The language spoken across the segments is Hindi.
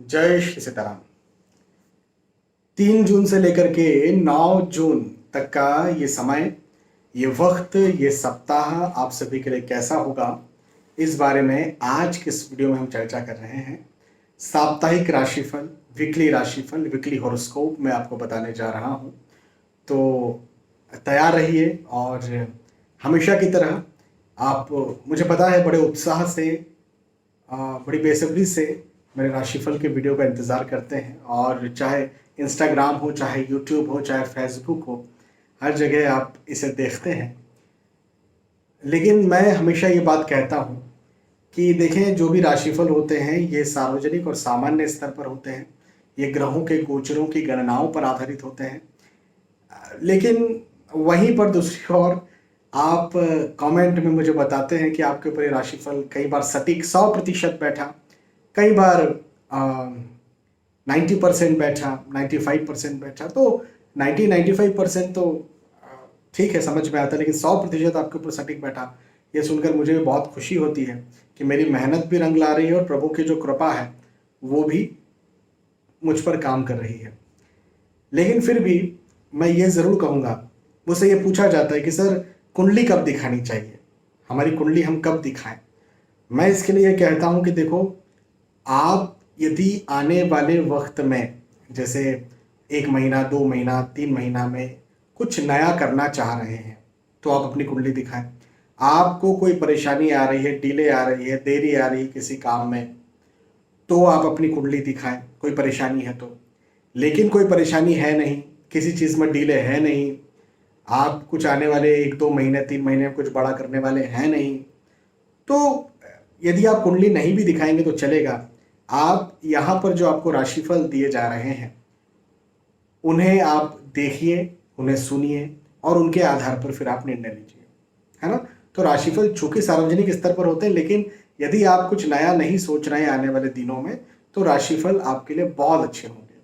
जय श्री सीताराम। 3 जून से लेकर के 9 जून तक का ये समय, ये वक्त, ये सप्ताह आप सभी के लिए कैसा होगा, इस बारे में आज के इस वीडियो में हम चर्चा कर रहे हैं। साप्ताहिक राशिफल, वीकली राशिफल, वीकली हॉरोस्कोप मैं आपको बताने जा रहा हूँ। तो तैयार रहिए और हमेशा की तरह आप, मुझे पता है, बड़े उत्साह से, बड़ी बेसब्री से मेरे राशिफल के वीडियो का इंतज़ार करते हैं। और चाहे इंस्टाग्राम हो, चाहे यूट्यूब हो, चाहे फेसबुक हो, हर जगह आप इसे देखते हैं। लेकिन मैं हमेशा ये बात कहता हूँ कि देखें, जो भी राशिफल होते हैं ये सार्वजनिक और सामान्य स्तर पर होते हैं। ये ग्रहों के गोचरों की गणनाओं पर आधारित होते हैं। लेकिन वहीं पर दूसरी ओर आप कमेंट में मुझे बताते हैं कि आपके ऊपर ये राशिफल कई बार सटीक 100% बैठा, कई बार 90% बैठा, 95% बैठा। तो 90-95% तो ठीक है, समझ में आता है, लेकिन 100% आपके ऊपर सटीक बैठा, ये सुनकर मुझे भी बहुत खुशी होती है कि मेरी मेहनत भी रंग ला रही है और प्रभु की जो कृपा है वो भी मुझ पर काम कर रही है। लेकिन फिर भी मैं ये ज़रूर कहूँगा, मुझसे ये पूछा जाता है कि सर कुंडली कब दिखानी चाहिए, हमारी कुंडली हम कब दिखाएं। मैं इसके लिए ये कहता हूँ कि देखो, आप यदि आने वाले वक्त में, जैसे 1 महीना, 2 महीना, 3 महीना में कुछ नया करना चाह रहे हैं, तो आप अपनी कुंडली दिखाएं। आपको कोई परेशानी आ रही है, डिले आ रही है, देरी आ रही है किसी काम में, तो आप अपनी कुंडली दिखाएं, कोई परेशानी है तो। लेकिन कोई परेशानी है नहीं, किसी चीज़ में डिले है नहीं, आप कुछ आने वाले 1-2 महीने, 3 महीने में कुछ बड़ा करने वाले हैं नहीं, तो यदि आप कुंडली नहीं भी दिखाएंगे तो चलेगा। आप यहाँ पर जो आपको राशिफल दिए जा रहे हैं उन्हें आप देखिए, उन्हें सुनिए और उनके आधार पर फिर आप निर्णय लीजिए, है ना। तो राशिफल चूंकि सार्वजनिक स्तर पर होते हैं, लेकिन यदि आप कुछ नया नहीं सोच रहे हैं आने वाले दिनों में, तो राशिफल आपके लिए बहुत अच्छे होंगे।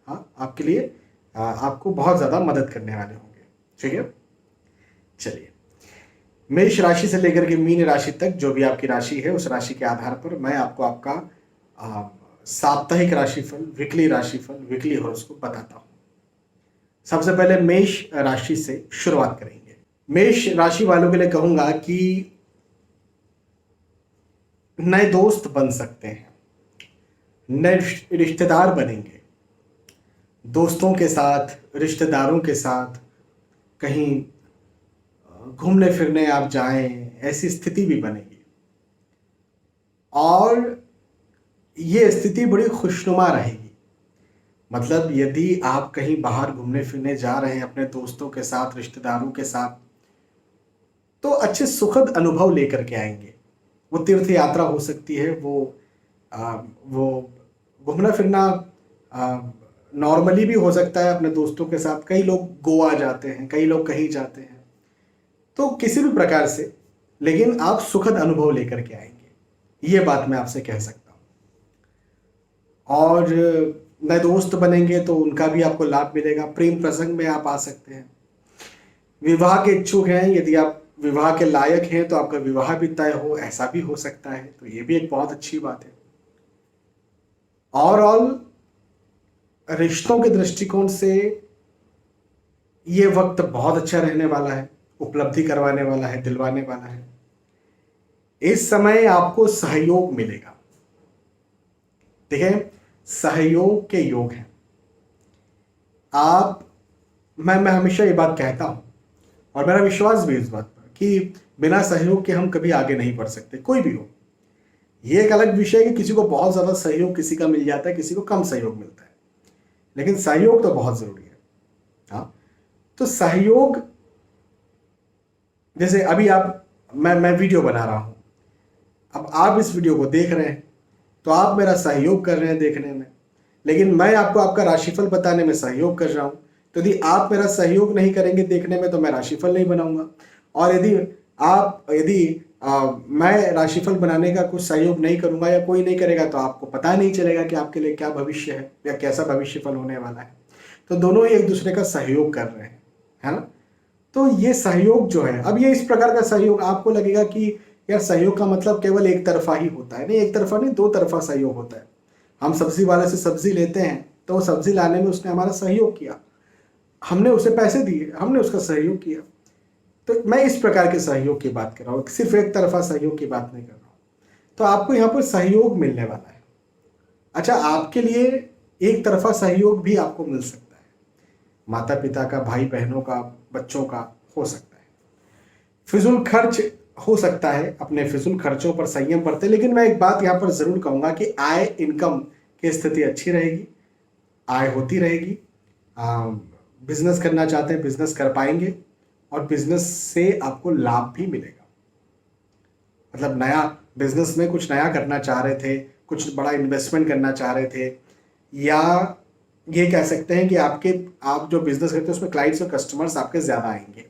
हाँ, आपके लिए आपको बहुत ज़्यादा मदद करने वाले होंगे। ठीक है, चलिए, मेष राशि से लेकर के मीन राशि तक जो भी आपकी राशि है, उस राशि के आधार पर मैं आपको आपका साप्ताहिक राशिफल, वीकली राशिफल, वीकली हॉरोस्कोप बताता हूँ। सबसे पहले मेष राशि से शुरुआत करेंगे। मेष राशि वालों के लिए कहूंगा कि नए दोस्त बन सकते हैं, नए रिश्तेदार बनेंगे, दोस्तों के साथ, रिश्तेदारों के साथ कहीं घूमने फिरने आप जाएं, ऐसी स्थिति भी बनेगी। और ये स्थिति बड़ी खुशनुमा रहेगी। मतलब यदि आप कहीं बाहर घूमने फिरने जा रहे हैं अपने दोस्तों के साथ, रिश्तेदारों के साथ, तो अच्छे सुखद अनुभव लेकर के आएंगे। वो तीर्थ यात्रा हो सकती है, वो घूमना फिरना नॉर्मली भी हो सकता है अपने दोस्तों के साथ। कई लोग गोवा जाते हैं, कई लोग कहीं जाते हैं, तो किसी भी प्रकार से, लेकिन आप सुखद अनुभव लेकर के आएंगे, ये बात मैं आपसे कह सकता हूँ। और नए दोस्त बनेंगे तो उनका भी आपको लाभ मिलेगा। प्रेम प्रसंग में आप आ सकते हैं। विवाह के इच्छुक हैं, यदि आप विवाह के लायक हैं तो आपका विवाह भी तय हो, ऐसा भी हो सकता है, तो ये भी एक बहुत अच्छी बात है। ओवरऑल रिश्तों के दृष्टिकोण से ये वक्त बहुत अच्छा रहने वाला है, उपलब्धि करवाने वाला है, दिलवाने वाला है। इस समय आपको सहयोग मिलेगा। देखें, सहयोग के योग हैं। मैं हमेशा ये बात कहता हूं और मेरा विश्वास भी इस बात पर कि बिना सहयोग के हम कभी आगे नहीं बढ़ सकते, कोई भी हो। ये एक अलग विषय है कि किसी को बहुत ज्यादा सहयोग किसी का मिल जाता है, किसी को कम सहयोग मिलता है, लेकिन सहयोग तो बहुत जरूरी है। हाँ, तो सहयोग, जैसे अभी मैं वीडियो बना रहा हूं, अब आप इस वीडियो को देख रहे हैं तो आप मेरा सहयोग कर रहे हैं देखने में, लेकिन मैं आपको आपका राशिफल बताने में सहयोग कर रहा हूं। तो यदि आप मेरा सहयोग नहीं करेंगे देखने में, तो मैं राशिफल नहीं बनाऊंगा। और यदि मैं राशिफल बनाने का कुछ सहयोग नहीं करूंगा या कोई नहीं करेगा, तो आपको पता नहीं चलेगा कि आपके लिए क्या भविष्य है या कैसा भविष्यफल होने वाला है। तो दोनों ही एक दूसरे का सहयोग कर रहे हैं, है ना। तो ये सहयोग जो है, अब ये इस प्रकार का सहयोग आपको लगेगा कि यार सहयोग का मतलब केवल एक तरफा ही होता है। नहीं, एक तरफा नहीं, दो तरफा सहयोग होता है। हम सब्जी वाले से सब्जी लेते हैं तो वो सब्जी लाने में उसने हमारा सहयोग किया, हमने उसे पैसे दिए, हमने उसका सहयोग किया। तो मैं इस प्रकार के सहयोग की बात कर रहा हूँ, सिर्फ एक तरफा सहयोग की बात नहीं कर रहा हूँ। तो आपको यहाँ पर सहयोग मिलने वाला है। अच्छा, आपके लिए एक तरफा सहयोग भी आपको मिल सकता है, माता पिता का, भाई बहनों का, बच्चों का हो सकता है। फिजूल खर्च हो सकता है, अपने फिजूल खर्चों पर संयम बरतें। लेकिन मैं एक बात यहाँ पर ज़रूर कहूँगा कि आय, इनकम की स्थिति अच्छी रहेगी, आय होती रहेगी। बिजनेस करना चाहते हैं, बिजनेस कर पाएंगे, और बिजनेस से आपको लाभ भी मिलेगा। मतलब नया बिजनेस में कुछ नया करना चाह रहे थे, कुछ बड़ा इन्वेस्टमेंट करना चाह रहे थे, या ये कह सकते हैं कि आप जो बिजनेस करते हैं उसमें क्लाइंट्स और कस्टमर्स आपके ज़्यादा आएंगे,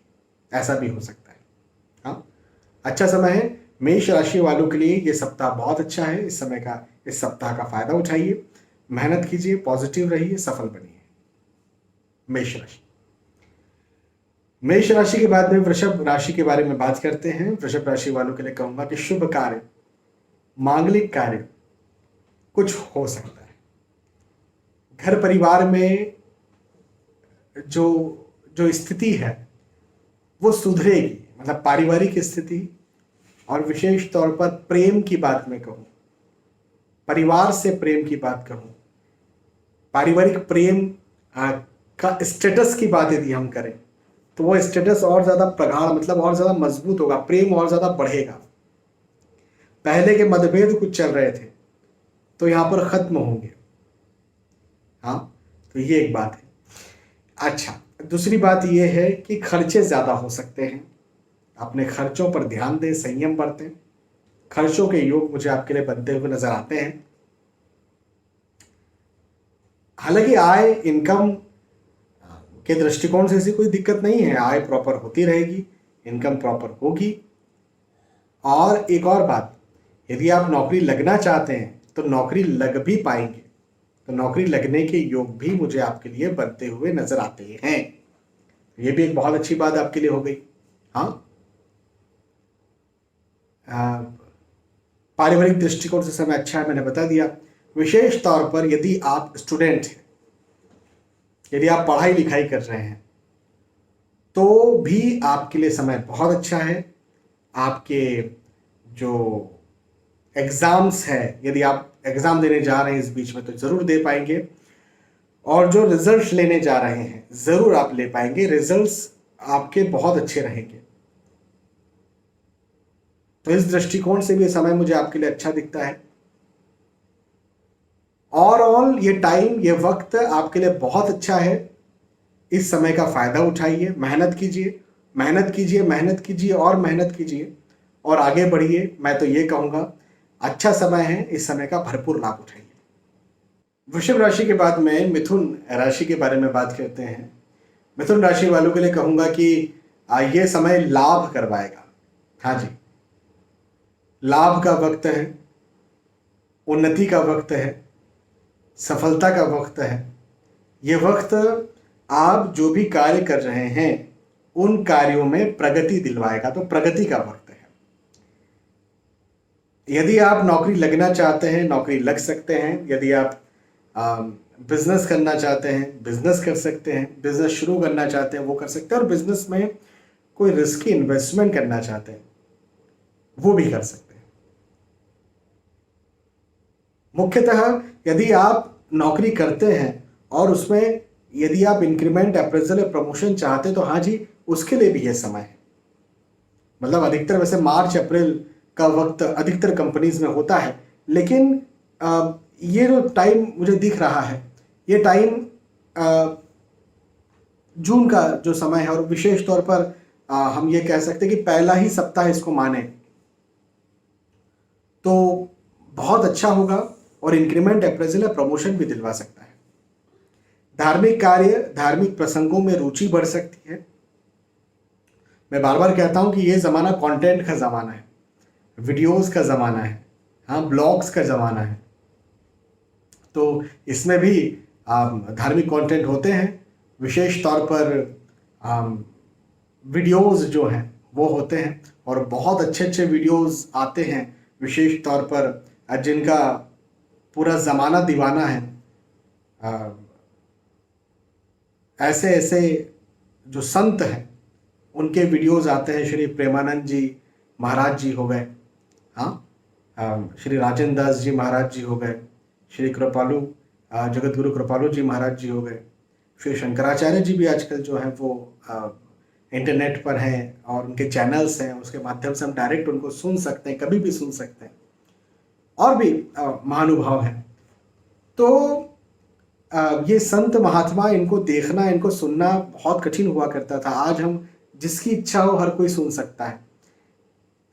ऐसा भी हो सकता है। हाँ, अच्छा समय है मेष राशि वालों के लिए। ये सप्ताह बहुत अच्छा है। इस सप्ताह का फायदा उठाइए, मेहनत कीजिए, पॉजिटिव रहिए, सफल बनिए। मेष राशि। मेष राशि के बाद में वृषभ राशि के बारे में बात करते हैं। वृषभ राशि वालों के लिए कहूंगा कि शुभ कार्य, मांगलिक कार्य कुछ हो सकता है। घर परिवार में जो जो स्थिति है वो सुधरेगी, मतलब पारिवारिक स्थिति, और विशेष तौर पर प्रेम की बात मैं कहूँ, परिवार से प्रेम की बात कहूँ, पारिवारिक प्रेम का स्टेटस की बात यदि हम करें तो वो स्टेटस और ज़्यादा प्रगाढ़, मतलब और ज़्यादा मजबूत होगा, प्रेम और ज़्यादा बढ़ेगा। पहले के मतभेद कुछ चल रहे थे तो यहाँ पर ख़त्म होंगे। हाँ, तो ये एक बात है। अच्छा, दूसरी बात ये है कि खर्चे ज़्यादा हो सकते हैं, अपने खर्चों पर ध्यान दें, संयम बरतें। खर्चों के योग मुझे आपके लिए बनते हुए नजर आते हैं। हालांकि आय, इनकम के दृष्टिकोण से ऐसी कोई दिक्कत नहीं है, आय प्रॉपर होती रहेगी, इनकम प्रॉपर होगी। और एक और बात, यदि आप नौकरी लगना चाहते हैं तो नौकरी लग भी पाएंगे, तो नौकरी लगने के योग भी मुझे आपके लिए बनते हुए नजर आते हैं। ये भी एक बहुत अच्छी बात आपके लिए हो गई। हाँ, पारिवारिक दृष्टिकोण से समय अच्छा है, मैंने बता दिया। विशेष तौर पर यदि आप स्टूडेंट हैं, यदि आप पढ़ाई लिखाई कर रहे हैं, तो भी आपके लिए समय बहुत अच्छा है। आपके जो एग्ज़ाम्स है, यदि आप एग्ज़ाम देने जा रहे हैं इस बीच में, तो ज़रूर दे पाएंगे। और जो रिजल्ट्स लेने जा रहे हैं ज़रूर आप ले पाएंगे, रिजल्ट्स आपके बहुत अच्छे रहेंगे। तो इस दृष्टिकोण से भी समय मुझे आपके लिए अच्छा दिखता है। ओवरऑल ये टाइम, ये वक्त आपके लिए बहुत अच्छा है। इस समय का फायदा उठाइए, मेहनत कीजिए, मेहनत कीजिए, मेहनत कीजिए और मेहनत कीजिए, और आगे बढ़िए। मैं तो ये कहूँगा अच्छा समय है, इस समय का भरपूर लाभ उठाइए। वृषभ राशि के बाद में मिथुन राशि के बारे में बात करते हैं। मिथुन राशि वालों के लिए कहूँगा कि ये समय लाभ करवाएगा। हाँ जी, लाभ का वक्त है, उन्नति का वक्त है, सफलता का वक्त है। ये वक्त आप जो भी कार्य कर रहे हैं उन कार्यों में प्रगति दिलवाएगा, तो प्रगति का वक्त है। यदि आप नौकरी लगना चाहते हैं, नौकरी लग सकते हैं। यदि आप बिजनेस करना चाहते हैं, बिजनेस कर सकते हैं। बिजनेस शुरू करना चाहते हैं, वो कर सकते हैं। और बिजनेस में कोई रिस्की इन्वेस्टमेंट करना चाहते हैं, वो भी कर सकते हैं। मुख्यतः यदि आप नौकरी करते हैं और उसमें यदि आप इंक्रीमेंट, अप्रेजल या प्रमोशन चाहते हैं, तो हाँ जी, उसके लिए भी यह समय है। मतलब अधिकतर, वैसे मार्च अप्रैल का वक्त अधिकतर कंपनीज में होता है, लेकिन ये जो टाइम मुझे दिख रहा है, ये टाइम जून का जो समय है, और विशेष तौर पर हम ये कह सकते हैं कि पहला ही सप्ताह इसको माने तो बहुत अच्छा होगा, और इंक्रीमेंट, अप्रेजल या प्रमोशन भी दिलवा सकता है। धार्मिक कार्य, धार्मिक प्रसंगों में रुचि बढ़ सकती है। मैं बार बार कहता हूं कि ये ज़माना कंटेंट का ज़माना है, वीडियोस का ज़माना है, हाँ, ब्लॉग्स का ज़माना है। तो इसमें भी धार्मिक कंटेंट होते हैं। विशेष तौर पर वीडियोस जो हैं वो होते हैं, और बहुत अच्छे अच्छे वीडियोस आते हैं, विशेष तौर पर जिनका पूरा ज़माना दीवाना है। अ, ऐसे ऐसे जो संत हैं उनके वीडियोज़ आते हैं, श्री प्रेमानंद जी महाराज जी हो गए, हाँ, श्री राजेंद्र दास जी महाराज जी हो गए, श्री कृपालु जगत गुरु कृपालु जी महाराज जी हो गए, श्री शंकराचार्य जी भी आजकल जो है वो इंटरनेट पर हैं और उनके चैनल्स हैं, उसके माध्यम से हम डायरेक्ट उनको सुन सकते हैं, कभी भी सुन सकते हैं। और भी महानुभाव हैं। तो ये संत महात्मा, इनको देखना, इनको सुनना बहुत कठिन हुआ करता था। आज हम जिसकी इच्छा हो हर कोई सुन सकता है।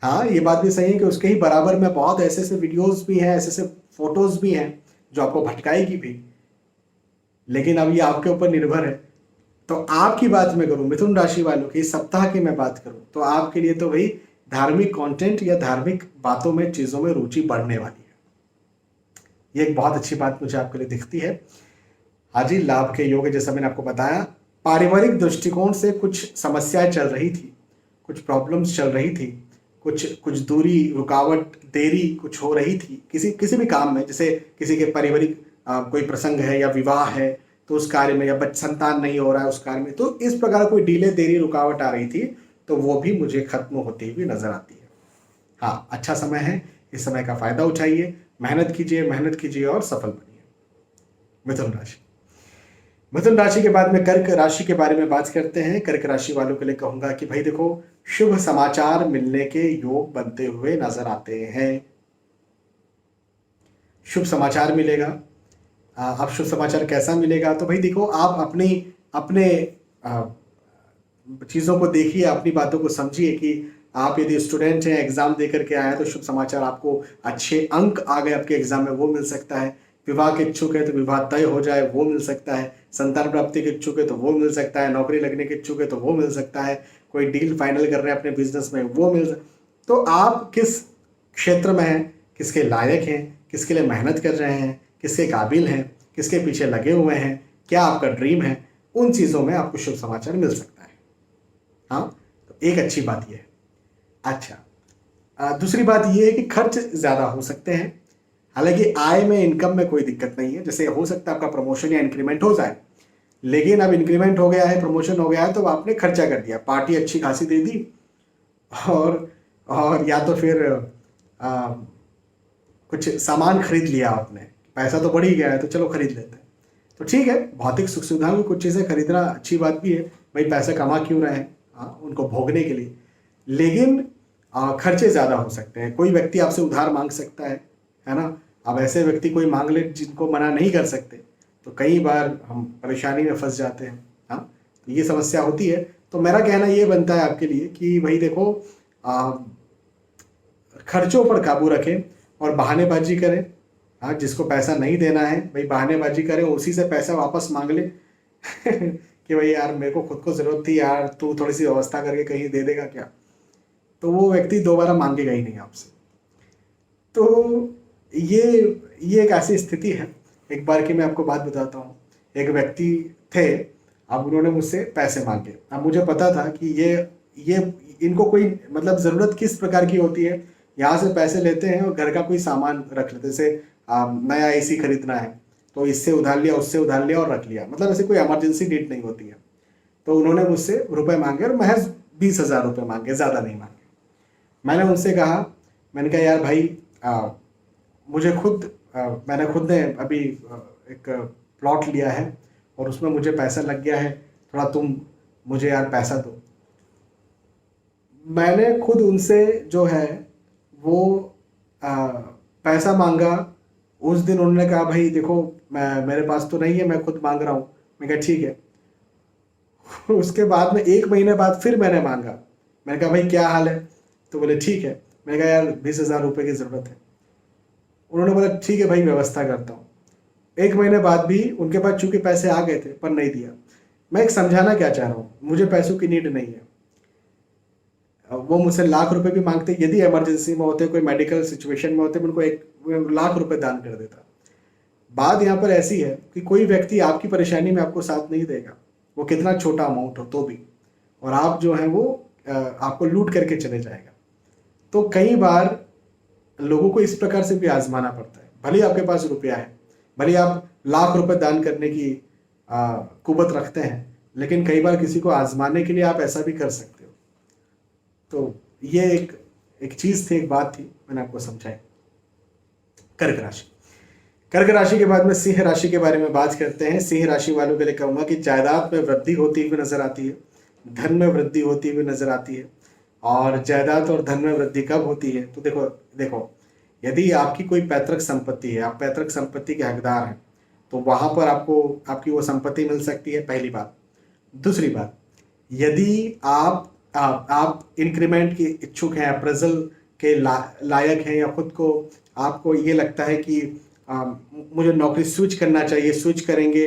हाँ, ये बात भी सही है कि उसके ही बराबर में बहुत ऐसे ऐसे वीडियोस भी हैं, ऐसे ऐसे फोटोज भी हैं जो आपको भटकाएगी भी, लेकिन अब ये आपके ऊपर निर्भर है। तो आपकी बात मैं करूं, मिथुन राशि वालों की इस सप्ताह की मैं बात करूं, तो आपके लिए तो भाई धार्मिक कंटेंट या धार्मिक बातों में, चीज़ों में रुचि बढ़ने वाली है। ये एक बहुत अच्छी बात मुझे आपके लिए दिखती है। आज ही लाभ के योग, जैसा मैंने आपको बताया, पारिवारिक दृष्टिकोण से कुछ समस्याएं चल रही थी, कुछ प्रॉब्लम्स चल रही थी, कुछ दूरी, रुकावट, देरी कुछ हो रही थी किसी भी काम में। जैसे किसी के पारिवारिक कोई प्रसंग है या विवाह है तो उस कार्य में, या संतान नहीं हो रहा है उस कार्य में, तो इस प्रकार कोई डिले, देरी, रुकावट आ रही थी, तो वो भी मुझे खत्म होती हुई नजर आती है। हाँ, अच्छा समय है, इस समय का फायदा उठाइए, मेहनत कीजिए और सफल बनिए। मिथुन राशि। मिथुन राशि के बाद में कर्क राशि के बारे में बात करते हैं। कर्क राशि वालों के लिए कहूंगा कि भाई देखो, शुभ समाचार मिलने के योग बनते हुए नजर आते हैं। शुभ समाचार मिलेगा। अब शुभ समाचार कैसा मिलेगा, तो भाई देखो, आप अपने चीज़ों को देखिए, अपनी बातों को समझिए कि आप यदि स्टूडेंट हैं, एग्जाम दे करके आए हैं, तो शुभ समाचार आपको, अच्छे अंक आ गए आपके एग्जाम में, वो मिल सकता है। विवाह के इच्छुक है तो विवाह तय हो जाए, वो मिल सकता है। संतान प्राप्ति के इच्छुक है तो वो मिल सकता है। नौकरी लगने के इच्छुक है तो वो मिल सकता है। कोई डील फाइनल कर रहे हैं अपने बिजनेस में, वो मिल सकता। तो आप किस क्षेत्र में हैं, किसके लायक हैं, किसके लिए मेहनत कर रहे हैं, किसके काबिल हैं, किसके पीछे लगे हुए हैं, क्या आपका ड्रीम है, उन चीज़ों में आपको शुभ समाचार मिल सकता है। हाँ, तो एक अच्छी बात यह है। अच्छा, दूसरी बात यह है कि खर्च ज़्यादा हो सकते हैं। हालांकि आय में, इनकम में कोई दिक्कत नहीं है। जैसे हो सकता है आपका प्रमोशन या इंक्रीमेंट हो जाए, लेकिन अब इंक्रीमेंट हो गया है, प्रमोशन हो गया है, तो आपने खर्चा कर दिया, पार्टी अच्छी खासी दे दी, और या तो फिर कुछ सामान खरीद लिया आपने, पैसा तो बढ़ ही गया है तो चलो खरीद लेते हैं। तो ठीक है, भौतिक सुख सुविधाओं की कुछ चीज़ें खरीदना अच्छी बात भी है, भाई पैसे कमा क्यों रहे हैं, हाँ, उनको भोगने के लिए। लेकिन खर्चे ज़्यादा हो सकते हैं। कोई व्यक्ति आपसे उधार मांग सकता है ना। अब ऐसे व्यक्ति कोई मांग ले जिनको मना नहीं कर सकते, तो कई बार हम परेशानी में फंस जाते हैं। हाँ, तो ये समस्या होती है। तो मेरा कहना ये बनता है आपके लिए कि भाई देखो, खर्चों पर काबू रखें और बहानेबाजी करें। हाँ, जिसको पैसा नहीं देना है भाई बहानेबाजी करें, उसी से पैसा वापस मांग ले कि भाई यार मेरे को खुद को ज़रूरत थी यार, तू थोड़ी सी व्यवस्था करके कहीं दे देगा क्या, तो वो व्यक्ति दोबारा मांगेगा ही नहीं आपसे। तो ये एक ऐसी स्थिति है। एक बार की मैं आपको बात बताता हूँ। एक व्यक्ति थे, अब उन्होंने मुझसे पैसे मांगे। अब मुझे पता था कि ये इनको कोई मतलब ज़रूरत किस प्रकार की होती है। यहाँ से पैसे लेते हैं और घर का कोई सामान रख लेते, जैसे नया एसी खरीदना है तो इससे उधार लिया, उससे उधार लिया और रख लिया, मतलब ऐसे कोई इमरजेंसी नीड नहीं होती है। तो उन्होंने मुझसे रुपए मांगे और महज 20,000 रुपये मांगे, ज़्यादा नहीं मांगे। मैंने उनसे कहा, मैंने कहा यार भाई, मैंने खुद ने अभी एक प्लॉट लिया है और उसमें मुझे पैसा लग गया है, थोड़ा तुम मुझे यार पैसा दो। मैंने खुद उनसे जो है वो पैसा मांगा। उस दिन उन्होंने कहा भाई देखो, मेरे पास तो नहीं है, मैं खुद मांग रहा हूँ। मैं कहा ठीक है। उसके बाद में 1 महीने बाद फिर मैंने मांगा। मैंने कहा भाई क्या हाल है, तो बोले ठीक है। मैंने कहा यार 20,000 रुपये की ज़रूरत है। उन्होंने बोला ठीक है भाई, व्यवस्था करता हूँ। 1 महीने बाद भी उनके पास चूंकि पैसे आ गए थे पर नहीं दिया। मैं एक समझाना क्या चाह रहा हूँ, मुझे पैसों की नीड नहीं है। वो मुझसे लाख रुपए भी मांगते, यदि इमरजेंसी में होते, कोई मेडिकल सिचुएशन में होते, मैं उनको 1 लाख रुपए दान कर देता। बात यहाँ पर ऐसी है कि कोई व्यक्ति आपकी परेशानी में आपको साथ नहीं देगा, वो कितना छोटा अमाउंट हो तो भी, और आप जो है वो आपको लूट करके चले जाएगा। तो कई बार लोगों को इस प्रकार से भी आजमाना पड़ता है। भले ही आपके पास रुपया है, भले ही आप लाख रुपए दान करने की कुवत रखते हैं, लेकिन कई बार किसी को आजमाने के लिए आप ऐसा भी कर सकते हो। तो ये एक चीज थी, एक बात थी, मैंने आपको समझाई। कर्क राशि, कर्क राशि के बाद में सिंह राशि के बारे में बात करते हैं। सिंह राशि वालों के लिए कहूंगा कि जायदाद में वृद्धि होती हुई नजर आती है, धन में वृद्धि होती हुई नजर आती है। और जायदाद और धन में वृद्धि कब होती है? तो देखो देखो, यदि आपकी कोई पैतृक संपत्ति है, आप पैतृक संपत्ति के हकदार हैं, तो वहां पर आपको आपकी वो संपत्ति मिल सकती है, पहली बात। दूसरी बात, यदि आप इंक्रीमेंट की इच्छुक हैं, अप्रेजल के लायक हैं, या खुद को आपको ये लगता है कि मुझे नौकरी स्विच करना चाहिए, स्विच करेंगे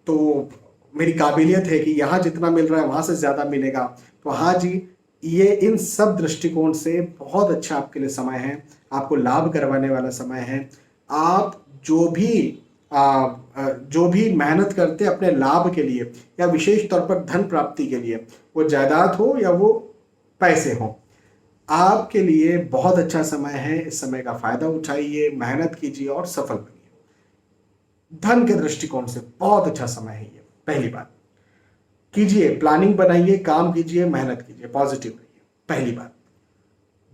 तो मेरी काबिलियत है कि यहाँ जितना मिल रहा है वहाँ से ज़्यादा मिलेगा, तो हाँ जी, ये इन सब दृष्टिकोण से बहुत अच्छा आपके लिए समय है, आपको लाभ करवाने वाला समय है। आप जो भी मेहनत करते हैं अपने लाभ के लिए या विशेष तौर पर धन प्राप्ति के लिए, वो जायदाद हो या वो पैसे हो, आपके लिए बहुत अच्छा समय है। इस समय का फायदा उठाइए, मेहनत कीजिए और सफल बनिए। धन के दृष्टिकोण से बहुत अच्छा समय है ये। पहली बात, कीजिए, प्लानिंग बनाइए, काम कीजिए, मेहनत कीजिए, पॉजिटिव रहिए, पहली बात।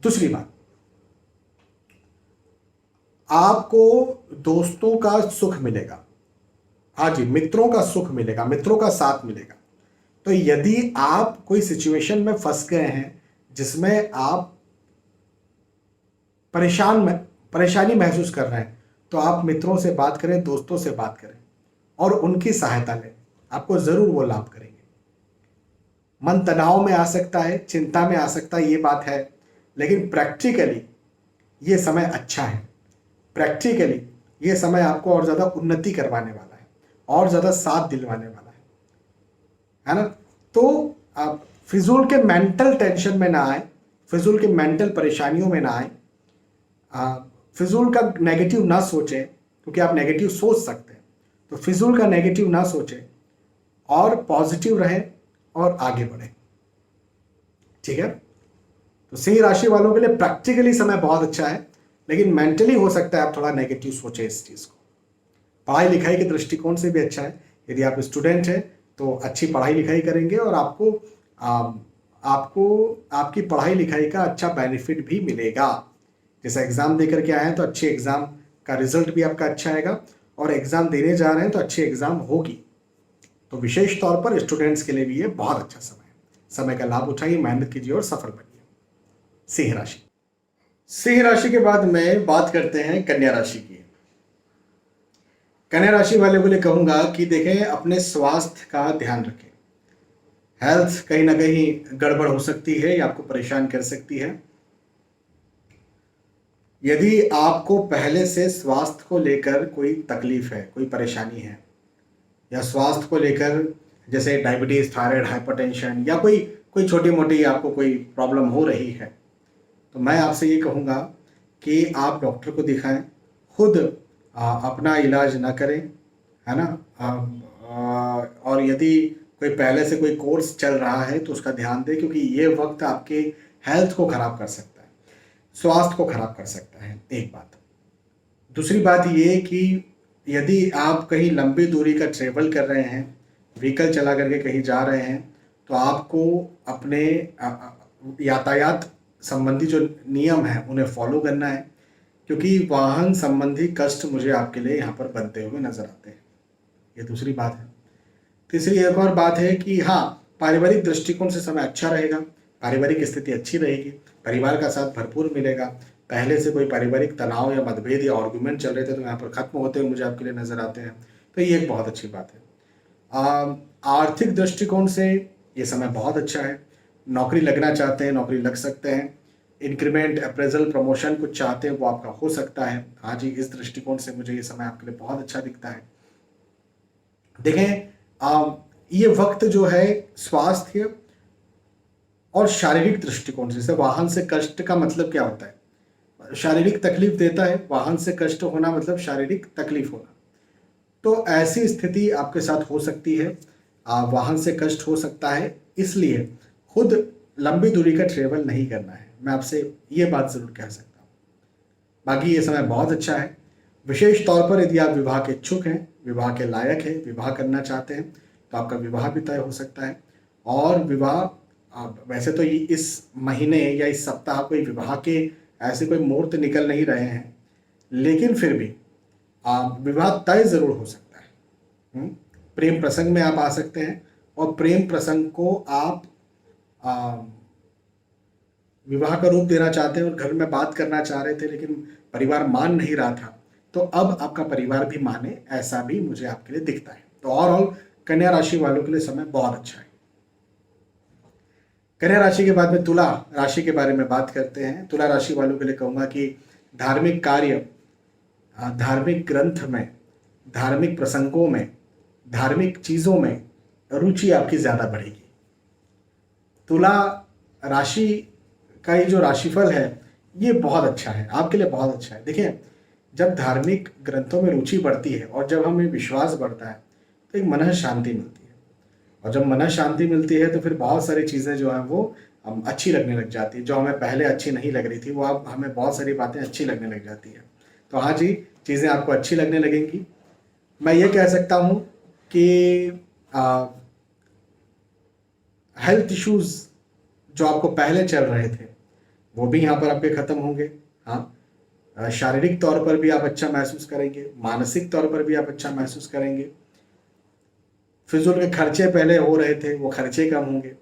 दूसरी बात, आपको दोस्तों का सुख मिलेगा, हाँ जी, मित्रों का सुख मिलेगा, मित्रों का साथ मिलेगा। तो यदि आप कोई सिचुएशन में फंस गए हैं जिसमें आप परेशानी महसूस कर रहे हैं, तो आप मित्रों से बात करें, दोस्तों से बात करें और उनकी सहायता लें, आपको जरूर वो लाभ करेंगे। मन तनाव में आ सकता है, चिंता में आ सकता है, ये बात है, लेकिन प्रैक्टिकली ये समय अच्छा है। प्रैक्टिकली ये समय आपको और ज़्यादा उन्नति करवाने वाला है, और ज़्यादा साथ दिलवाने वाला है ना। तो आप फिजूल के मेंटल टेंशन में ना आए, फिजूल के मेंटल परेशानियों में ना आए, फिजूल का नेगेटिव ना सोचें, क्योंकि आप नेगेटिव सोच सकते हैं, तो फिजूल का नेगेटिव ना सोचें और पॉजिटिव रहें और आगे बढ़ें, ठीक है। तो सिंह राशि वालों के लिए प्रैक्टिकली समय बहुत अच्छा है, लेकिन मेंटली हो सकता है आप थोड़ा नेगेटिव सोचें इस चीज़ को। पढ़ाई लिखाई के दृष्टिकोण से भी अच्छा है। यदि आप स्टूडेंट हैं तो अच्छी पढ़ाई लिखाई करेंगे और आपको आपकी पढ़ाई लिखाई का अच्छा बेनिफिट भी मिलेगा। जैसे एग्ज़ाम देकर के आए हैं तो अच्छे एग्ज़ाम का रिजल्ट भी आपका अच्छा आएगा, और एग्ज़ाम देने जा रहे हैं तो अच्छी एग्ज़ाम होगी। तो विशेष तौर पर स्टूडेंट्स के लिए भी ये बहुत अच्छा समय है। समय का लाभ उठाइए, मेहनत कीजिए और सफल बनिए। सिंह राशि, सिंह राशि के बाद में बात करते हैं कन्या राशि की। कन्या राशि वाले को लिए कहूंगा कि देखें, अपने स्वास्थ्य का ध्यान रखें। हेल्थ कहीं ना कहीं गड़बड़ हो सकती है या आपको परेशान कर सकती है। यदि आपको पहले से स्वास्थ्य को लेकर कोई तकलीफ है, कोई परेशानी है, या स्वास्थ्य को लेकर जैसे डायबिटीज, थायराइड, हाइपरटेंशन, या कोई छोटी मोटी आपको कोई प्रॉब्लम हो रही है, तो मैं आपसे ये कहूँगा कि आप डॉक्टर को दिखाएं, खुद अपना इलाज ना करें, है ना। और यदि कोई पहले से कोई कोर्स चल रहा है तो उसका ध्यान दें, क्योंकि ये वक्त आपके हेल्थ को ख़राब कर सकता है, स्वास्थ्य को ख़राब कर सकता है, एक बात। दूसरी बात ये कि यदि आप कहीं लंबी दूरी का ट्रेवल कर रहे हैं, व्हीकल चला करके कहीं जा रहे हैं, तो आपको अपने यातायात संबंधी जो नियम हैं उन्हें फॉलो करना है, क्योंकि वाहन संबंधी कष्ट मुझे आपके लिए यहाँ पर बनते हुए नजर आते हैं। ये दूसरी बात है। तीसरी एक और बात है कि हाँ, पारिवारिक दृष्टिकोण से समय अच्छा रहेगा, पारिवारिक स्थिति अच्छी रहेगी, परिवार का साथ भरपूर मिलेगा। पहले से कोई पारिवारिक तनाव या मतभेद या आर्गुमेंट चल रहे थे तो यहाँ पर खत्म होते हुए मुझे आपके लिए नजर आते हैं, तो ये एक बहुत अच्छी बात है। आर्थिक दृष्टिकोण से ये समय बहुत अच्छा है। नौकरी लगना चाहते हैं, नौकरी लग सकते हैं। इंक्रीमेंट, अप्रेजल, प्रमोशन कुछ चाहते हैं वो आपका हो सकता है। हाँ जी, इस दृष्टिकोण से मुझे ये समय आपके लिए बहुत अच्छा दिखता है। देखें, ये वक्त जो है स्वास्थ्य और शारीरिक दृष्टिकोण से, जैसे वाहन से कष्ट का मतलब क्या होता है, शारीरिक तकलीफ देता है। वाहन से कष्ट होना मतलब शारीरिक तकलीफ होना। तो ऐसी स्थिति आपके साथ हो सकती है, वाहन से कष्ट हो सकता है, इसलिए खुद लंबी दूरी का ट्रेवल नहीं करना है। मैं आपसे ये बात ज़रूर कह सकता हूँ। बाकी ये समय बहुत अच्छा है। विशेष तौर पर यदि आप विवाह के इच्छुक हैं, विवाह के लायक हैं, विवाह करना चाहते हैं, तो आपका विवाह भी तय हो सकता है। और विवाह वैसे तो ये इस महीने या इस सप्ताह कोई विवाह के ऐसे कोई मुहूर्त निकल नहीं रहे हैं, लेकिन फिर भी विवाह तय ज़रूर हो सकता है। प्रेम प्रसंग में आप आ सकते हैं और प्रेम प्रसंग को आप विवाह का रूप देना चाहते हैं और घर में बात करना चाह रहे थे लेकिन परिवार मान नहीं रहा था, तो अब आपका परिवार भी माने, ऐसा भी मुझे आपके लिए दिखता है। तो ओवरऑल कन्या राशि वालों के लिए समय बहुत अच्छा है। कन्या राशि के बाद में तुला राशि के बारे में बात करते हैं। तुला राशि वालों के लिए कहूँगा कि धार्मिक कार्य, धार्मिक ग्रंथ में, धार्मिक प्रसंगों में, धार्मिक चीज़ों में रुचि आपकी ज़्यादा बढ़ेगी। तुला राशि का ये जो राशिफल है ये बहुत अच्छा है, आपके लिए बहुत अच्छा है। देखिए, जब धार्मिक ग्रंथों में रुचि बढ़ती है और जब हमें विश्वास बढ़ता है तो एक मन शांति मिलती है, और जब मन शांति मिलती है तो फिर बहुत सारी चीज़ें जो हैं वो अच्छी लगने लग जाती है। जो हमें पहले अच्छी नहीं लग रही थी वो अब हमें बहुत सारी बातें अच्छी लगने लग जाती है। तो हाँ जी, चीज़ें आपको अच्छी लगने लगेंगी। मैं ये कह सकता हूँ कि हेल्थ इश्यूज़ जो आपको पहले चल रहे थे वो भी यहाँ पर आपके ख़त्म होंगे। हाँ, शारीरिक तौर पर भी आप अच्छा महसूस करेंगे, मानसिक तौर पर भी आप अच्छा महसूस करेंगे। फिजूल के खर्चे पहले हो रहे थे वो खर्चे कम होंगे।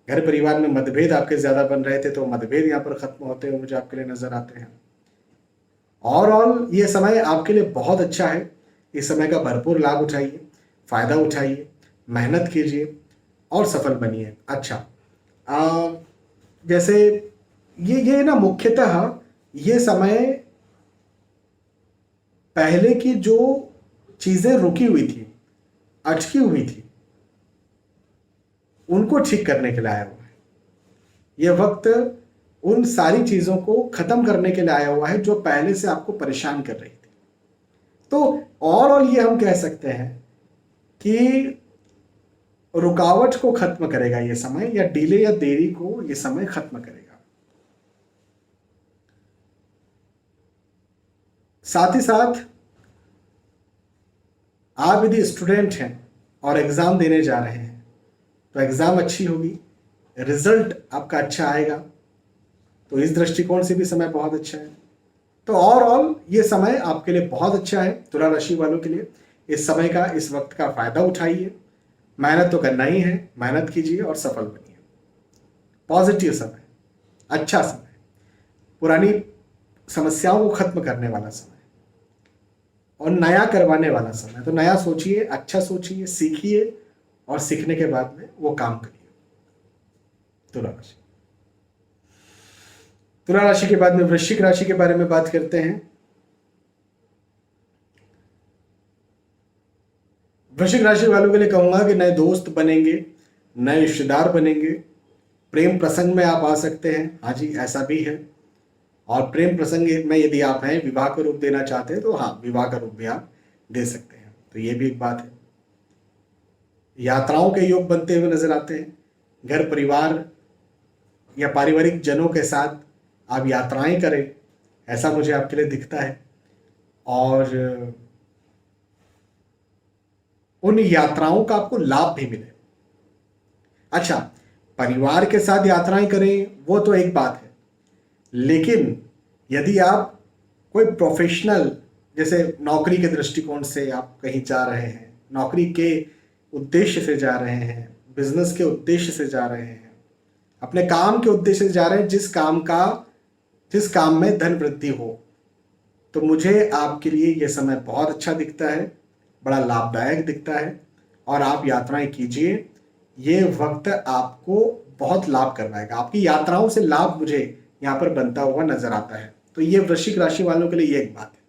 घर परिवार में मतभेद आपके ज़्यादा बन रहे थे तो मतभेद यहाँ पर ख़त्म होते हुए मुझे आपके लिए नज़र आते हैं। ओवरऑल ये समय आपके लिए बहुत अच्छा है। इस समय का भरपूर लाभ उठाइए, फ़ायदा उठाइए, मेहनत कीजिए और सफल बनिए। अच्छा, जैसे ये ना मुख्यतः ये समय पहले की जो चीज़ें रुकी हुई थी, अटकी हुई थी, उनको ठीक करने के लिए आया हुआ है। ये वक्त उन सारी चीज़ों को ख़त्म करने के लिए आया हुआ है जो पहले से आपको परेशान कर रही थी। तो ओवरऑल ये हम कह सकते हैं कि रुकावट को ख़त्म करेगा ये समय, या डिले या देरी को ये समय ख़त्म करेगा। साथ ही साथ आप यदि स्टूडेंट हैं और एग्ज़ाम देने जा रहे हैं तो एग्ज़ाम अच्छी होगी, रिजल्ट आपका अच्छा आएगा, तो इस दृष्टिकोण से भी समय बहुत अच्छा है। तो ओवरऑल ये समय आपके लिए बहुत अच्छा है। तुला राशि वालों के लिए इस समय का, इस वक्त का फ़ायदा उठाइए। मेहनत तो करना ही है, मेहनत कीजिए और सफल बनिए। पॉजिटिव समय, अच्छा समय, पुरानी समस्याओं को खत्म करने वाला समय और नया करवाने वाला समय। तो नया सोचिए, अच्छा सोचिए, सीखिए और सीखने के बाद में वो काम करिए। तुला राशि। तुला राशि के बाद में वृश्चिक राशि के बारे में बात करते हैं। वृश्चिक राशि वालों के लिए कहूंगा कि नए दोस्त बनेंगे, नए रिश्तेदार बनेंगे, प्रेम प्रसंग में आप आ सकते हैं। हाँ जी, ऐसा भी है। और प्रेम प्रसंग में यदि आप हैं, विवाह का रूप देना चाहते हैं तो हाँ, विवाह का रूप भी आप दे सकते हैं। तो ये भी एक बात है। यात्राओं के योग बनते हुए नजर आते हैं। घर परिवार या पारिवारिक जनों के साथ आप यात्राएं करें, ऐसा मुझे आपके लिए दिखता है। और उन यात्राओं का आपको लाभ भी मिले। अच्छा, परिवार के साथ यात्राएं करें वो तो एक बात है, लेकिन यदि आप कोई प्रोफेशनल, जैसे नौकरी के दृष्टिकोण से आप कहीं जा रहे हैं, नौकरी के उद्देश्य से जा रहे हैं, बिजनेस के उद्देश्य से जा रहे हैं, अपने काम के उद्देश्य से जा रहे हैं, जिस काम में धन वृद्धि हो, तो मुझे आपके लिए यह समय बहुत अच्छा दिखता है, बड़ा लाभदायक दिखता है। और आप यात्राएं कीजिए, ये वक्त आपको बहुत लाभ करवाएगा। आपकी यात्राओं से लाभ मुझे यहाँ पर बनता हुआ नजर आता है। तो ये वृश्चिक राशि वालों के लिए ये एक बात है।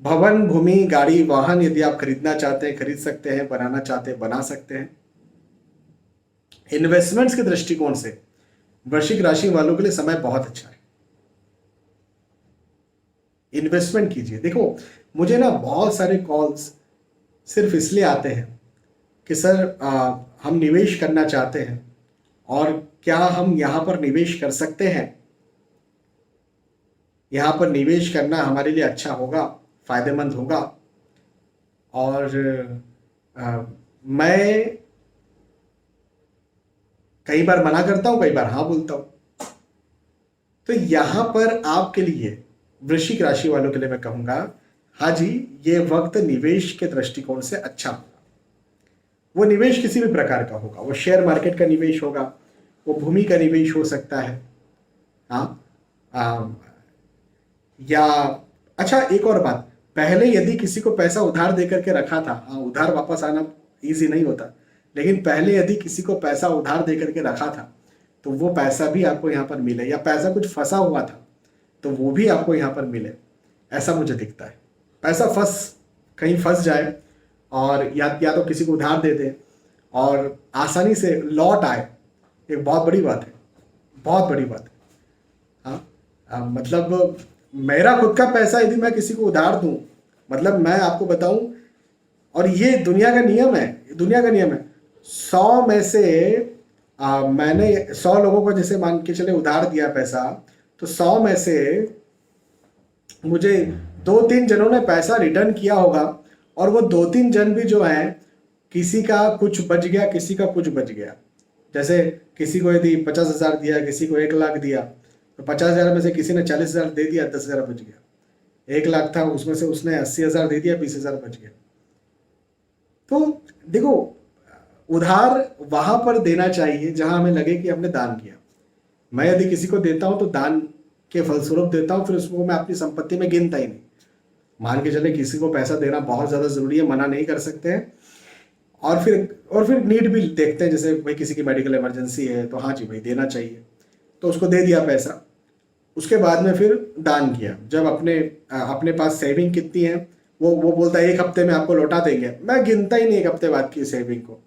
भवन, भूमि, गाड़ी, वाहन यदि आप खरीदना चाहते हैं खरीद सकते हैं, बनाना चाहते हैं बना सकते हैं। इन्वेस्टमेंट्स के दृष्टिकोण से वृश्चिक राशि वालों के लिए समय बहुत अच्छा है। इन्वेस्टमेंट कीजिए। देखो, मुझे ना बहुत सारे कॉल्स सिर्फ इसलिए आते हैं कि सर हम निवेश करना चाहते हैं और क्या हम यहाँ पर निवेश कर सकते हैं, यहाँ पर निवेश करना हमारे लिए अच्छा होगा, फ़ायदेमंद होगा। और मैं कई बार मना करता हूँ, कई बार हाँ बोलता हूँ। तो यहाँ पर आपके लिए, वृश्चिक राशि वालों के लिए मैं कहूँगा, हाँ जी, ये वक्त निवेश के दृष्टिकोण से अच्छा होगा। वो निवेश किसी भी प्रकार का होगा, वो शेयर मार्केट का निवेश होगा, वो भूमि का निवेश हो सकता है, हाँ, या अच्छा एक और बात, पहले यदि किसी को पैसा उधार दे करके रखा था, हाँ उधार वापस आना इजी नहीं होता, लेकिन पहले यदि किसी को पैसा उधार दे करके रखा था तो वो पैसा भी आपको यहाँ पर मिले, या पैसा कुछ फंसा हुआ था तो वो भी आपको यहाँ पर मिले, ऐसा मुझे दिखता है। पैसा कहीं फंस जाए और या तो किसी को उधार दे दे और आसानी से लौट आए, एक बहुत बड़ी बात है, बहुत बड़ी बात है। मतलब मेरा खुद का पैसा यदि मैं किसी को उधार दूं, मतलब मैं आपको बताऊं, और ये दुनिया का नियम है, दुनिया का नियम है, 100 में से मैंने 100 लोगों को जैसे मान के चले उधार दिया पैसा, तो 100 में से मुझे 2-3 जनों ने पैसा रिटर्न किया होगा, और वो 2-3 जन भी जो हैं, किसी का कुछ बच गया, किसी का कुछ बच गया। जैसे किसी को यदि 50,000 दिया, किसी को 1 लाख दिया, तो 50,000 में से किसी ने 40,000 दे दिया, 10,000 बच गया। 1 लाख था, उसमें से उसने 80,000 दे दिया, 20,000 बच गया। तो देखो, उधार वहां पर देना चाहिए जहां हमें लगे कि हमने दान किया। मैं यदि किसी को देता हूं तो दान के फलस्वरूप देता हूं, फिर उसको मैं अपनी संपत्ति में गिनता ही नहीं। मान के चले किसी को पैसा देना बहुत ज़्यादा ज़रूरी है, मना नहीं कर सकते हैं, और फिर नीड भी देखते हैं, जैसे भाई किसी की मेडिकल इमरजेंसी है तो हाँ जी भाई देना चाहिए, तो उसको दे दिया पैसा। उसके बाद में फिर दान किया, जब अपने पास सेविंग कितनी है, वो बोलता है 1 हफ्ते में आपको लौटा देंगे, मैं गिनता ही नहीं 1 हफ्ते बाद की सेविंग को।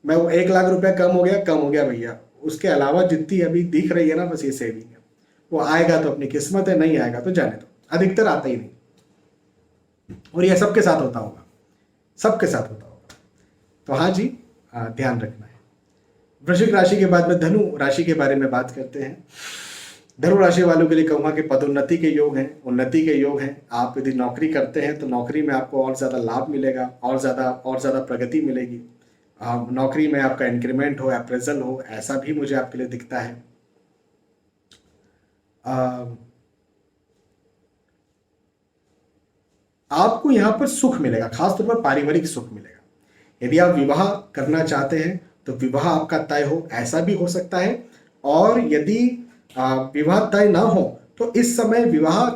मैं वो 1 लाख रुपया कम हो गया भैया, उसके अलावा जितनी अभी दिख रही है ना, बस ये सेविंग है। वो आएगा तो अपनी किस्मत है, नहीं आएगा तो जाने दो, अधिकतर आता ही नहीं। और ये सबके साथ होता होगा, सबके साथ होता होगा। तो हाँ जी, ध्यान रखना है। वृश्चिक राशि के बाद में धनु राशि के बारे में बात करते हैं। धनु राशि वालों के लिए कहूँगा कि पदोन्नति के योग हैं, उन्नति के योग हैं। आप यदि नौकरी करते हैं तो नौकरी में आपको और ज़्यादा लाभ मिलेगा, और ज़्यादा प्रगति मिलेगी। नौकरी में आपका इंक्रीमेंट हो, अप्रेजल हो, ऐसा भी मुझे आपके लिए दिखता है। आपको यहाँ पर सुख मिलेगा, खासतौर पर पारिवारिक सुख मिलेगा। यदि आप विवाह करना चाहते हैं तो विवाह आपका तय हो, ऐसा भी हो सकता है। और यदि विवाह तय ना हो तो इस समय विवाह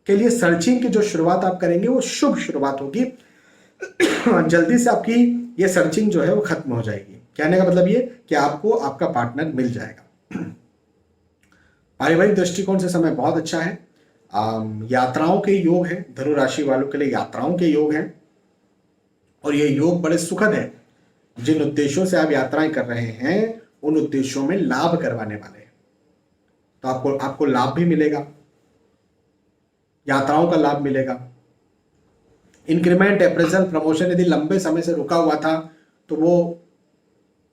के लिए सर्चिंग की जो शुरुआत आप करेंगे वो शुभ शुरुआत होगी। जल्दी से आपकी ये सर्चिंग जो है वो खत्म हो जाएगी। कहने का मतलब ये कि आपको आपका पार्टनर मिल जाएगा। पारिवारिक दृष्टिकोण से समय बहुत अच्छा है। यात्राओं के योग हैं, धनु राशि वालों के लिए यात्राओं के योग हैं, और ये योग बड़े सुखद है। जिन उद्देश्यों से आप यात्राएं कर रहे हैं उन उद्देश्यों में लाभ करवाने वाले हैं, तो आपको लाभ भी मिलेगा, यात्राओं का लाभ मिलेगा। इंक्रीमेंट, अप्रेजल, प्रमोशन यदि लंबे समय से रुका हुआ था तो वो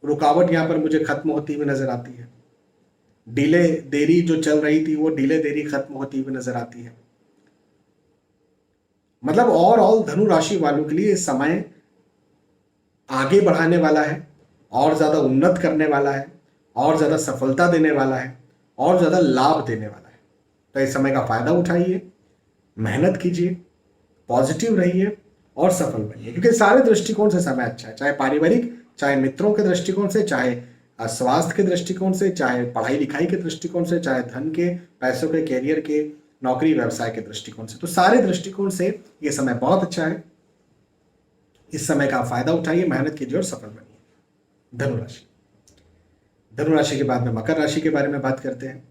रुकावट यहां पर मुझे खत्म होती हुई नजर आती है। डिले देरी जो चल रही थी वो डिले देरी खत्म होती हुई नजर आती है। मतलब ओवरऑल धनु राशि वालों के लिए समय आगे बढ़ाने वाला है, और ज्यादा उन्नत करने वाला है, और ज्यादा सफलता देने वाला है, और ज्यादा लाभ देने वाला है। तो इस समय का फायदा उठाइए, मेहनत कीजिए, पॉजिटिव रहिए और सफल बनिए, क्योंकि सारे दृष्टिकोण से समय अच्छा है, चाहे पारिवारिक, चाहे मित्रों के दृष्टिकोण से, चाहे स्वास्थ्य के दृष्टिकोण से, चाहे पढ़ाई लिखाई के दृष्टिकोण से, चाहे धन के, पैसों के, कैरियर के, नौकरी व्यवसाय के दृष्टिकोण से। तो सारे दृष्टिकोण से ये समय बहुत अच्छा है। इस समय का फायदा उठाइए, मेहनत कीजिए और सफल बनिए। धनुराशि। धनुराशि के बाद में मकर राशि के बारे में बात करते हैं।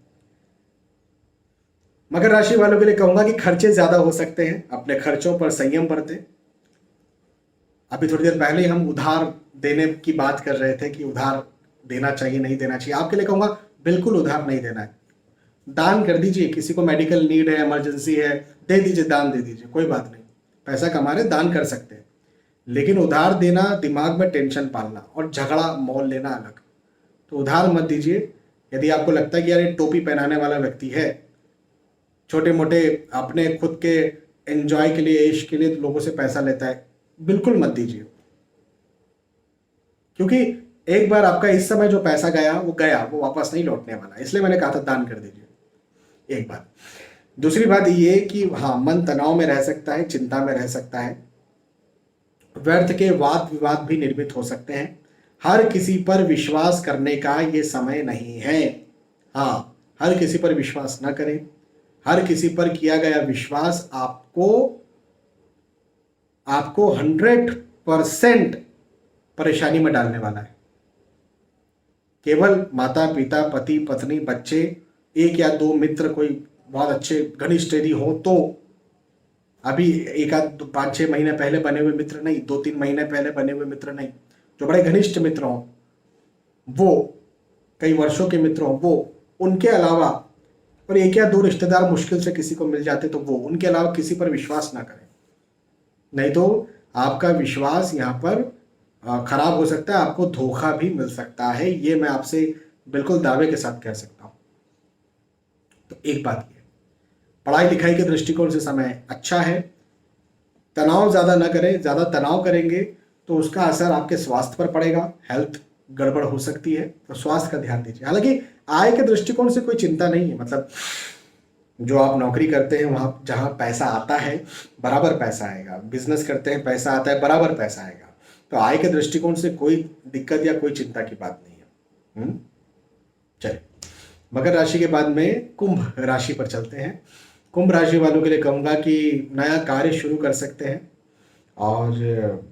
मकर राशि वालों के लिए कहूंगा कि खर्चे ज्यादा हो सकते हैं, अपने खर्चों पर संयम बरतें। अभी थोड़ी देर पहले हम उधार देने की बात कर रहे थे कि उधार देना चाहिए, नहीं देना चाहिए। आपके लिए कहूंगा बिल्कुल उधार नहीं देना है, दान कर दीजिए। किसी को मेडिकल नीड है, इमरजेंसी है, दे दीजिए, दान दे दीजिए, कोई बात नहीं। पैसा कमा रहे, दान कर सकते हैं, लेकिन उधार देना, दिमाग में टेंशन पालना और झगड़ा मोल लेना अलग। तो उधार मत दीजिए। यदि आपको लगता है कि यार ये टोपी पहनाने वाला व्यक्ति है, छोटे मोटे अपने खुद के एंजॉय के लिए, ऐश के लिए लोगों से पैसा लेता है, बिल्कुल मत दीजिए। क्योंकि एक बार आपका इस समय जो पैसा गया, वो वापस नहीं लौटने वाला, इसलिए मैंने कहा था दान कर दीजिए। एक बात। दूसरी बात ये कि हाँ, मन तनाव में रह सकता है, चिंता में रह सकता है, व्यर्थ के वाद विवाद भी निर्मित हो सकते हैं। हर किसी पर विश्वास करने का ये समय नहीं है। हाँ, हर किसी पर विश्वास ना करें। हर किसी पर किया गया विश्वास आपको 100% परेशानी में डालने वाला है। केवल माता पिता, पति पत्नी, बच्चे, एक या दो मित्र, कोई बहुत अच्छे घनिष्ठ यदि हो तो, अभी एक आध 5-6 महीने पहले बने हुए मित्र नहीं, 2-3 महीने पहले बने हुए मित्र नहीं, जो बड़े घनिष्ठ मित्र हों वो, कई वर्षों के मित्र हों वो, उनके अलावा, और एक या दो रिश्तेदार मुश्किल से किसी को मिल जाते तो वो, उनके अलावा किसी पर विश्वास ना करें। नहीं तो आपका विश्वास यहाँ पर खराब हो सकता है, आपको धोखा भी मिल सकता है। ये मैं आपसे बिल्कुल दावे के साथ कह सकता हूँ। तो एक बात ये, पढ़ाई लिखाई के दृष्टिकोण से समय अच्छा है। तनाव ज़्यादा ना करें, ज़्यादा तनाव करेंगे तो उसका असर आपके स्वास्थ्य पर पड़ेगा, हेल्थ गड़बड़ हो सकती है, तो स्वास्थ्य का ध्यान दीजिए। हालांकि आय के दृष्टिकोण से कोई चिंता नहीं है, मतलब जो आप नौकरी करते हैं वहाँ जहाँ पैसा आता है बराबर पैसा आएगा, बिजनेस करते हैं पैसा आता है बराबर पैसा आएगा, तो आय के दृष्टिकोण से कोई दिक्कत या कोई चिंता की बात नहीं है। चलिए, मकर राशि के बाद में कुंभ राशि पर चलते हैं। कुंभ राशि वालों के लिए कहूँगा कि नया कार्य शुरू कर सकते हैं, और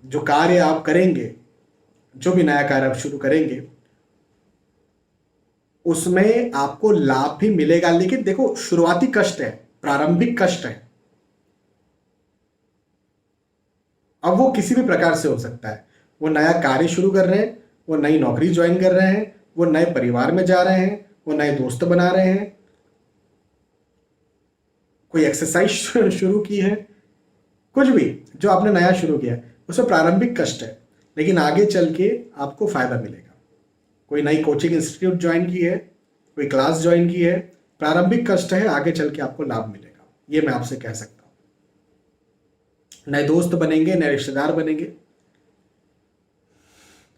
जो कार्य आप करेंगे, जो भी नया कार्य आप शुरू करेंगे उसमें आपको लाभ भी मिलेगा। लेकिन देखो, शुरुआती कष्ट है, प्रारंभिक कष्ट है, अब वो किसी भी प्रकार से हो सकता है। वो नया कार्य शुरू कर रहे हैं, वो नई नौकरी ज्वाइन कर रहे हैं, वो नए परिवार में जा रहे हैं, वो नए दोस्त बना रहे हैं, कोई एक्सरसाइज शुरू की है, कुछ भी जो आपने नया शुरू किया है उसमें प्रारंभिक कष्ट है, लेकिन आगे चल के आपको फायदा मिलेगा। कोई नई कोचिंग इंस्टीट्यूट ज्वाइन की है, कोई क्लास ज्वाइन की है, प्रारंभिक कष्ट है, आगे चल के आपको लाभ मिलेगा, ये मैं आपसे कह सकता हूं। नए दोस्त बनेंगे, नए रिश्तेदार बनेंगे।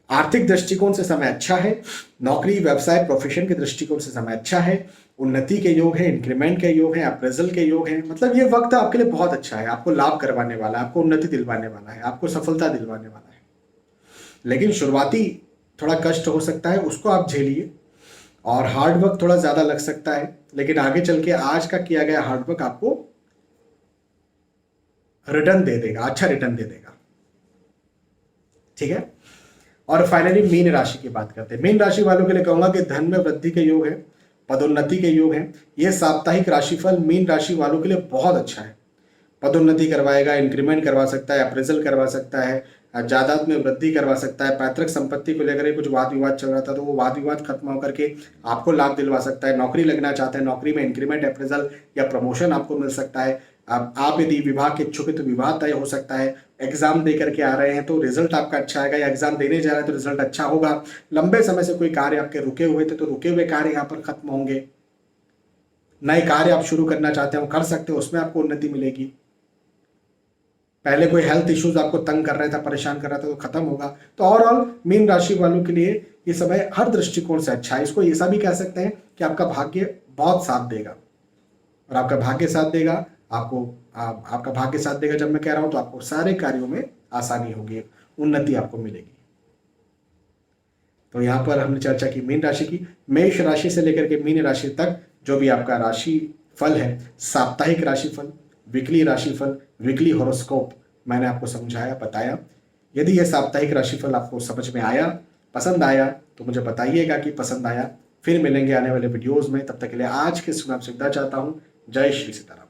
आर्थिक दृष्टिकोण से समय अच्छा है। नौकरी, व्यवसाय, प्रोफेशन के दृष्टिकोण से समय अच्छा है। उन्नति के योग है, इंक्रीमेंट के योग है, अप्रेजल के योग है। मतलब ये वक्त आपके लिए बहुत अच्छा है, आपको लाभ करवाने वाला है, आपको उन्नति दिलवाने वाला है, आपको सफलता दिलवाने वाला है। लेकिन शुरुआती थोड़ा कष्ट हो सकता है, उसको आप झेलिए, और हार्ड वर्क थोड़ा ज्यादा लग सकता है, लेकिन आगे चल के आज का किया गया हार्ड वर्क आपको रिटर्न दे देगा, अच्छा रिटर्न दे देगा। ठीक है। और फाइनली मीन राशि की बात करते हैं। मीन राशि वालों के लिए कहूंगा कि धन में वृद्धि के योग है, पदोन्नति के योग है। यह साप्ताहिक राशिफल मीन राशि वालों के लिए बहुत अच्छा है। पदोन्नति करवाएगा, इंक्रीमेंट करवा सकता है, अप्रेजल करवा सकता है, जायदाद में वृद्धि करवा सकता है। पैतृक संपत्ति को लेकर कुछ वाद विवाद चल रहा था तो वो वाद विवाद खत्म होकर के आपको लाभ दिलवा सकता है। नौकरी लगना चाहते हैं, नौकरी में इंक्रीमेंट, अप्रेजल या प्रमोशन आपको मिल सकता है। आप यदि विवाह के इच्छुक हैं तो विवाह तय हो सकता है। एग्जाम दे करके आ रहे हैं तो रिजल्ट आपका अच्छा आएगा, या एग्जाम देने जा रहे हैं तो रिजल्ट अच्छा होगा। लंबे समय से कोई कार्य आपके रुके हुए थे तो रुके हुए कार्य यहाँ पर खत्म होंगे। नए कार्य आप शुरू करना चाहते हो, कर सकते हो, उसमें आपको उन्नति मिलेगी। पहले कोई हेल्थ इश्यूज आपको तंग कर रहा था, परेशान कर रहा था, तो खत्म होगा। तो ओवरऑल मीन राशि वालों के लिए ये समय हर दृष्टिकोण से अच्छा है। इसको ऐसा भी कह सकते हैं कि आपका भाग्य बहुत साथ देगा, और आपका भाग्य साथ देगा, आपका भाग्य साथ देगा जब मैं कह रहा हूं तो आपको सारे कार्यों में आसानी होगी, उन्नति आपको मिलेगी। तो यहां पर हमने चर्चा की मीन राशि की। मेष राशि से लेकर के मीन राशि तक जो भी आपका राशि फल है, साप्ताहिक राशिफल, वीकली राशिफल, वीकली हॉरोस्कोप मैंने आपको समझाया, बताया। यदि यह साप्ताहिक राशिफल आपको समझ में आया, पसंद आया, तो मुझे बताइएगा कि पसंद आया। फिर मिलेंगे आने वाले वीडियोस में, तब तक के लिए आज के समय आपसे विदा चाहता हूं। जय श्री सीताराम।